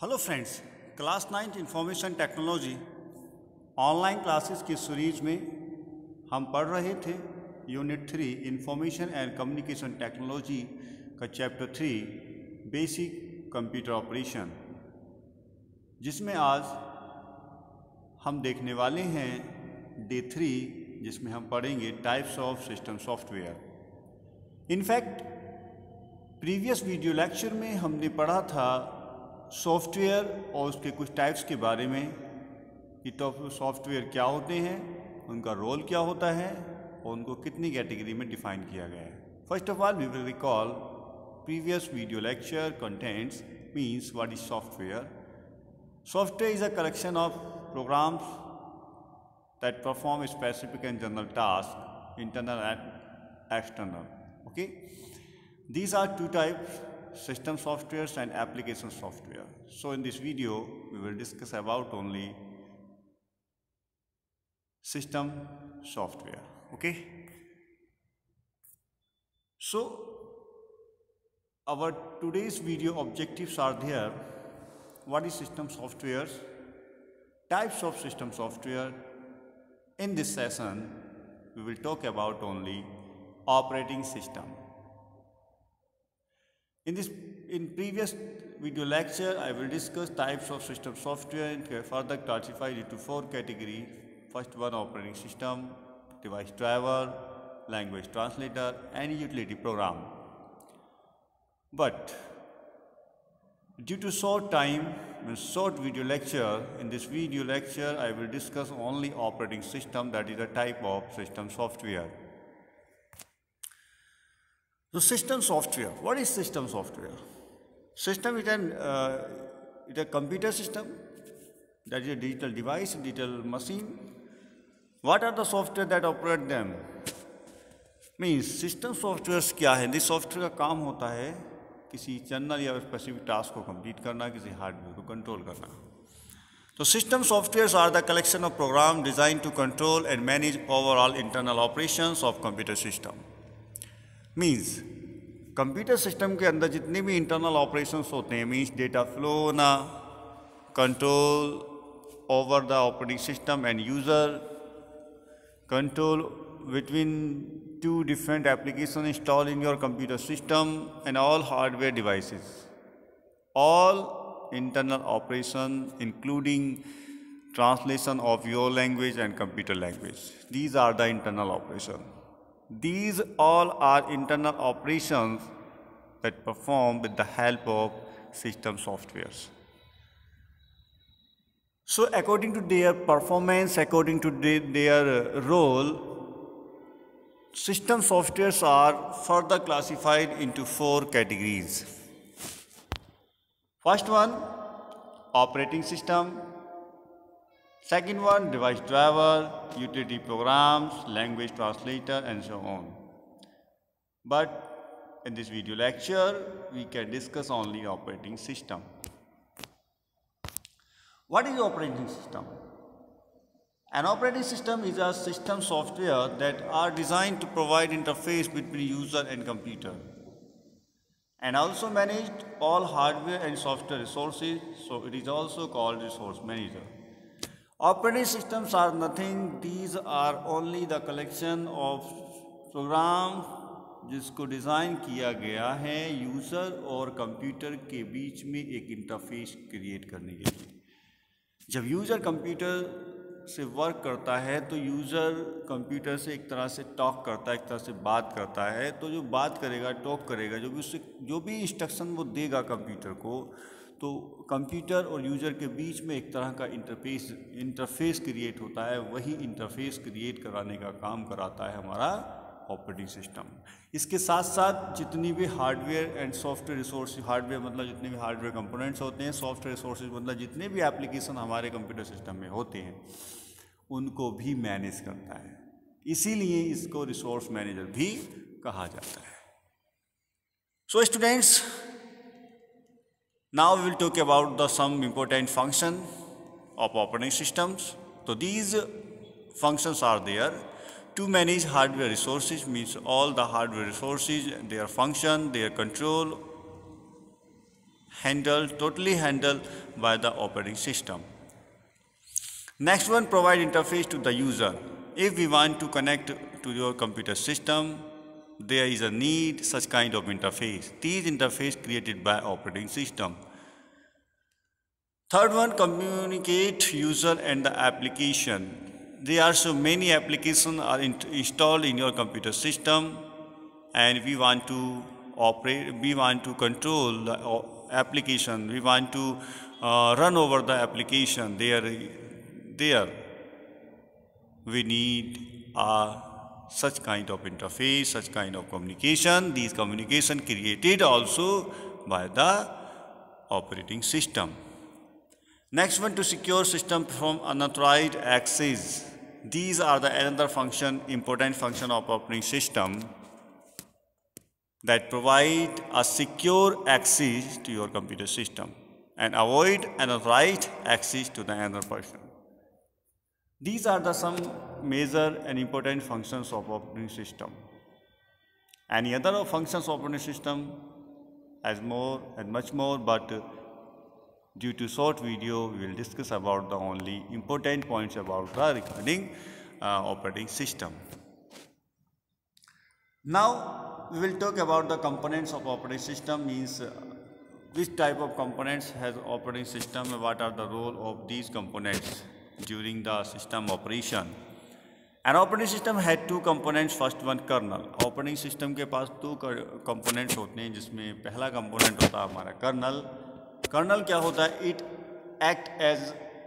Hello friends, class 9 information technology online classes की series में हम पढ़ रहे थे unit 3 information and communication technology का चैप्टर 3 बेसिक कंप्यूटर ऑपरेशन, जिसमें आज हम देखने वाले हैं डे 3, जिसमें हम पढ़ेंगे types of system software. In fact previous video lecture में हमने पढ़ा था सॉफ्टवेयर और उसके कुछ टाइप्स के बारे में कि सॉफ्टवेयर क्या होते हैं, उनका रोल क्या होता है और उनको कितनी कैटेगरी में डिफाइन किया गया है। First of all we will recall previous video lecture contents means what is software. Software is a collection of programs that perform specific and general task, internal and external. Okay, these are two types, system softwares and application software. So in this video we will discuss about only system software. Okay, so our today's video objectives are there. What is system software, types of system software. In this session we will talk about only operating system. In previous video lecture, I will discuss types of system software and further classified into 4 categories. First one, operating system, device driver, language translator, and utility program. But due to short time and short video lecture, in this video lecture I will discuss only operating system, that is a type of system software. So system software, what is system software? System is a computer system, that is a digital device, digital machine. What are the software that operate them? Means system softwares क्या है? This software का काम होता है किसी general या specific task को complete करना, किसी हार्डवेयर को कंट्रोल करना। तो system softwares are the collection of program design to control and manage overall internal operations of computer system. Means computer system के अंदर जितने भी इंटरनल ऑपरेशंस होते हैं, मीन्स डेटा फ्लो होना, control over the operating system and user, control between two different application install in your computer system and all hardware devices, all internal operation including translation of your language and computer language, these are the internal operation. These all are internal operations that perform with the help of system softwares. So according to their performance, according to their role, system softwares are further classified into 4 categories. First one, operating system. Second one, device driver, utility programs, language translator, and so on. But in this video lecture, we can discuss only operating system. What is operating system? An operating system is a system software that are designed to provide interface between user and computer, and also managed all hardware and software resources, so it is also called resource manager. Operating systems are nothing, these are only the collection of programs जिसको design किया गया है user और computer के बीच में एक interface create करने के लिए। जब यूज़र कंप्यूटर से वर्क करता है तो यूज़र कंप्यूटर से एक तरह से टॉक करता है, एक तरह से बात करता है। तो जो बात करेगा, टॉक करेगा, जो भी इंस्ट्रक्शन वो देगा कंप्यूटर को, तो कंप्यूटर और यूज़र के बीच में एक तरह का इंटरफेस क्रिएट होता है। वही इंटरफेस क्रिएट कराने का काम कराता है हमारा ऑपरेटिंग सिस्टम। इसके साथ साथ जितनी भी hardware and software resource, hardware मतलब जितने भी हार्डवेयर कंपोनेंट्स होते हैं, सॉफ्टवेयर रिसोर्सेज मतलब जितने भी एप्लीकेशन हमारे कंप्यूटर सिस्टम में होते हैं, उनको भी मैनेज करता है। इसीलिए इसको रिसोर्स मैनेजर भी कहा जाता है। So students, now we will talk about some important function of operating systems. So these functions are there to manage hardware resources, means all the hardware resources, their function, their control, totally handled by the operating system. Next one, provide interface to the user. If we want to connect to your computer system, there is a need such kind of interface. These interface created by operating system. Third one, communicate user and the application. There are so many applications are installed in your computer system, and we want to operate, we want to control the application, we want to run over the application. There we need such kind of interface, such kind of communication. These communication created also by the operating system. Next one, to secure system from unauthorized access. These are the another function, important function of operating system that provide a secure access to your computer system and avoid unauthorized access to the another person. These are the some major and important functions of operating system. Any other functions of operating system has more and much more, but due to short video, we will discuss about the only important points about the regarding operating system. Now we will talk about the components of operating system, means which type of components has operating system and what are the role of these components during the system operation. An operating system had two components. First one, kernel. Operating system के पास दो components होते हैं, जिसमें पहला component होता है हमारा kernel. Colonel क्या होता है? It act as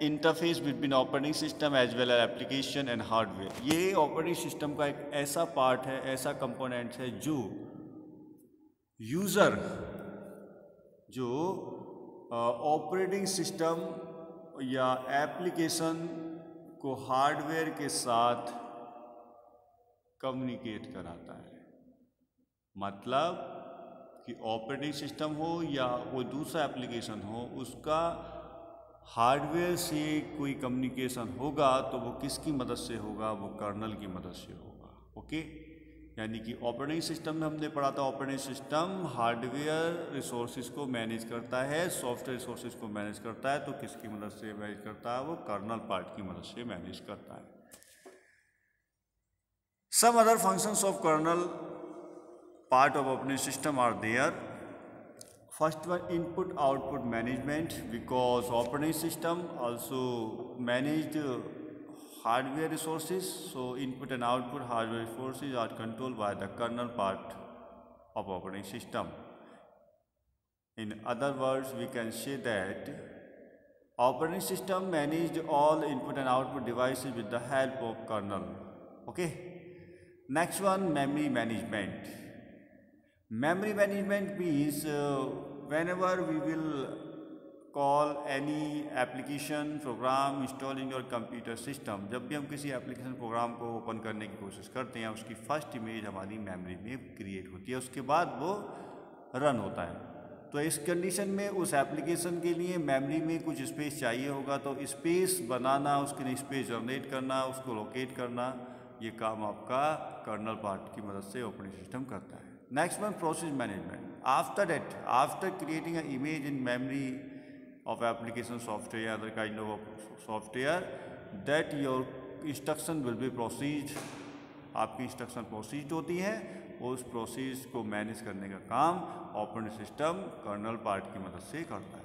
interface between operating system as well as application and hardware. ये ऑपरेटिंग सिस्टम का एक ऐसा पार्ट है, ऐसा कंपोनेंट है जो यूज़र, जो ऑपरेटिंग सिस्टम या एप्लीकेशन को हार्डवेयर के साथ कम्युनिकेट कराता है। मतलब कि ऑपरेटिंग सिस्टम हो या कोई दूसरा एप्लीकेशन हो, उसका हार्डवेयर से कोई कम्युनिकेशन होगा तो वो किसकी मदद से होगा? वो कर्नल की मदद से होगा। ओके, यानी कि ऑपरेटिंग सिस्टम में हमने पढ़ा था, ऑपरेटिंग सिस्टम हार्डवेयर रिसोर्सेज को मैनेज करता है, सॉफ्टवेयर रिसोर्सेज को मैनेज करता है। तो किसकी मदद से मैनेज करता है? वो कर्नल पार्ट की मदद से मैनेज करता है। Some other functions of kernel part of operating system are there. First one, input output management, because operating system also managed hardware resources, so input and output hardware resources are controlled by the kernel part of operating system. In other words, we can say that operating system managed all input and output devices with the help of kernel. Okay, next one, memory management. Memory management means whenever we will call any application program installed in your computer system, जब भी हम किसी application program को open करने की कोशिश करते हैं, उसकी फर्स्ट इमेज हमारी मेमोरी में क्रिएट होती है, उसके बाद वो रन होता है। तो इस कंडीशन में उस एप्लीकेशन के लिए मेमोरी में कुछ स्पेस चाहिए होगा, तो स्पेस बनाना, उसके लिए स्पेस जनरेट करना, उसको लोकेट करना, ये काम आपका कर्नल पार्ट की मदद से ऑपरेटिंग सिस्टम करता है। Next one, process management. After that, after creating an image in memory of application software, other kind of software, that your instruction will be processed. आपकी इंस्ट्रक्शन प्रोसीज होती है, उस process को मैनेज करने का काम ऑपरेटिंग सिस्टम कर्नल पार्ट की मदद से करता है।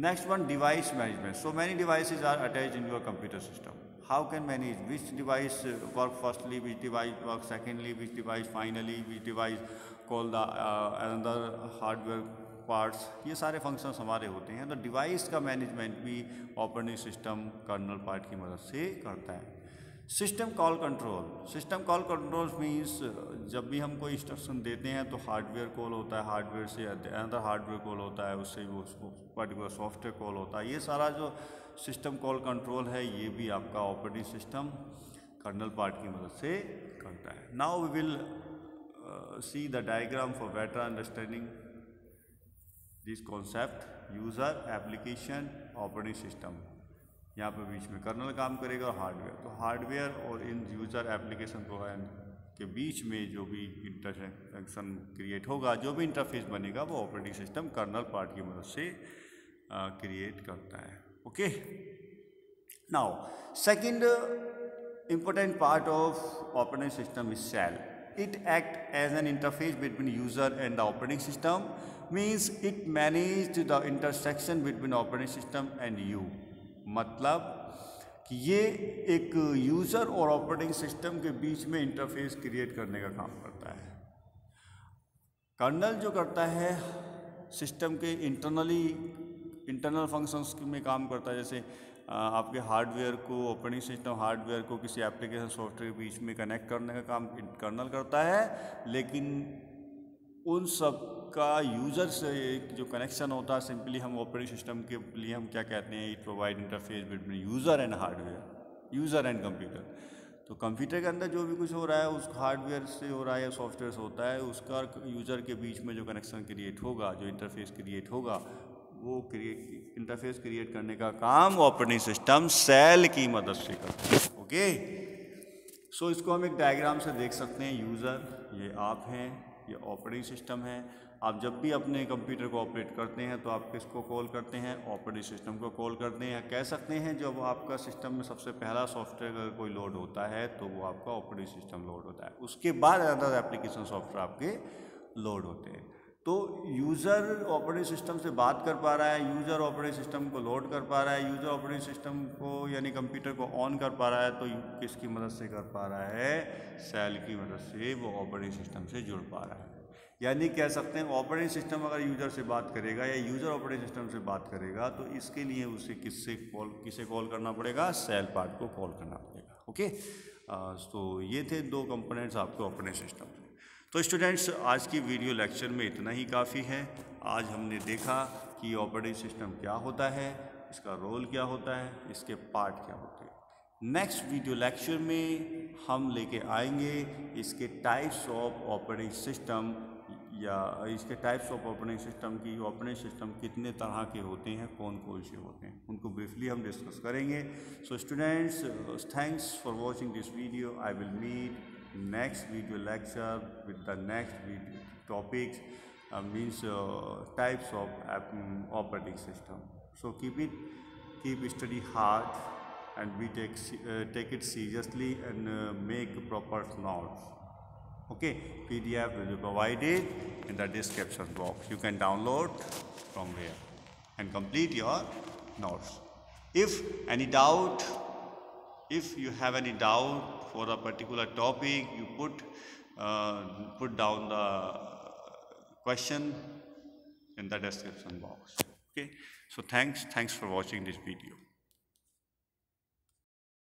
Next one, device management. So many devices are attached in your computer system. How can manage which device work firstly, which device work secondly, which device finally, which device call the another hardware parts. ये सारे functions हमारे होते हैं। तो device का management भी operating system kernel part की मदद से करता है। System call control. System call control means जब भी हम कोई इंस्ट्रक्शन देते हैं तो हार्डवेयर कॉल होता है, हार्डवेयर से अनदर हार्डवेयर कॉल होता है, उससे वो पर्टिकुलर सॉफ्टवेयर कॉल होता है। ये सारा जो सिस्टम कॉल कंट्रोल है, ये भी आपका ऑपरेटिंग सिस्टम कर्नल पार्ट की मदद से करता है। Now we will see the diagram for better understanding this concept. User, application, operating system. यहाँ पे बीच में कर्नल काम करेगा और हार्डवेयर. तो हार्डवेयर और इन यूज़र, एप्लीकेशन के बीच में जो भी इंटरसेक्शन क्रिएट होगा, जो भी इंटरफेस बनेगा, वो ऑपरेटिंग सिस्टम कर्नल पार्ट की मदद से क्रिएट करता है। Okay, now second important part of operating system is shell. It acts as an interface between user and the operating system, means it manages the intersection between operating system and you. मतलब कि ये एक user और operating system के बीच में interface create करने का काम करता है। कर्नल जो करता है सिस्टम के इंटरनल फंक्शंस में काम करता है, जैसे आपके हार्डवेयर को, ऑपरेटिंग सिस्टम हार्डवेयर को किसी एप्लीकेशन सॉफ्टवेयर के बीच में कनेक्ट करने का काम कर्नल करता है, लेकिन उन सब का यूज़र से जो कनेक्शन होता है, सिंपली हम ऑपरेटिंग सिस्टम के लिए हम क्या कहते हैं, it provide interface between user and hardware, user and computer. तो कंप्यूटर के अंदर जो भी कुछ हो रहा है उस हार्डवेयर से हो रहा है या सॉफ्टवेयर से होता है, उसका यूज़र के बीच में जो कनेक्शन क्रिएट होगा, जो इंटरफेस क्रिएट होगा, वो इंटरफेस क्रिएट करने का काम ऑपरेटिंग सिस्टम सेल की मदद से करता है। ओके, सो इसको हम एक डायग्राम से देख सकते हैं। यूज़र ये आप हैं, ये ऑपरेटिंग सिस्टम है। आप जब भी अपने कंप्यूटर को ऑपरेट करते हैं तो आप किसको कॉल करते हैं, ऑपरेटिंग सिस्टम को कॉल करते हैं। कह सकते हैं जब आपका सिस्टम में सबसे पहला सॉफ्टवेयर अगर कोई लोड होता है तो वो आपका ऑपरेटिंग सिस्टम लोड होता है, उसके बाद अदर एप्लीकेशन सॉफ्टवेयर आपके लोड होते हैं। तो यूज़र ऑपरेटिंग सिस्टम से बात कर पा रहा है, यूज़र ऑपरेटिंग सिस्टम को लोड कर पा रहा है, यूज़र ऑपरेटिंग सिस्टम को यानी कंप्यूटर को ऑन कर पा रहा है, तो किसकी मदद से कर पा रहा है, सेल की मदद से वो ऑपरेटिंग सिस्टम से जुड़ पा रहा है। यानी कह सकते हैं ऑपरेटिंग सिस्टम अगर यूज़र से बात करेगा या यूज़र ऑपरेटिंग सिस्टम से बात करेगा तो इसके लिए उसे किसे कॉल करना पड़ेगा, सेल पार्ट को कॉल करना पड़ेगा। ओके, तो ये थे दो कंपोनेंट्स आपके ऑपरेटिंग सिस्टम से। तो स्टूडेंट्स, आज की वीडियो लेक्चर में इतना ही काफ़ी है। आज हमने देखा कि ऑपरेटिंग सिस्टम क्या होता है, इसका रोल क्या होता है, इसके पार्ट क्या होते हैं। नेक्स्ट वीडियो लेक्चर में हम लेके आएंगे इसके टाइप्स ऑफ ऑपरेटिंग सिस्टम, या इसके टाइप्स ऑफ ऑपरेटिंग सिस्टम की ऑपरेटिंग सिस्टम कितने तरह के होते हैं, कौन कौन से होते हैं, उनको ब्रीफली हम डिस्कस करेंगे। So students, thanks for watching this video. I will meet next video lecture with the next video topics, means types of operating system. So keep study hard, and we take it seriously and make proper notes. Okay, PDF will be provided in the description box. You can download from there and complete your notes. If you have any doubt for a particular topic, you put down the question in the description box. Okay, so thanks for watching this video.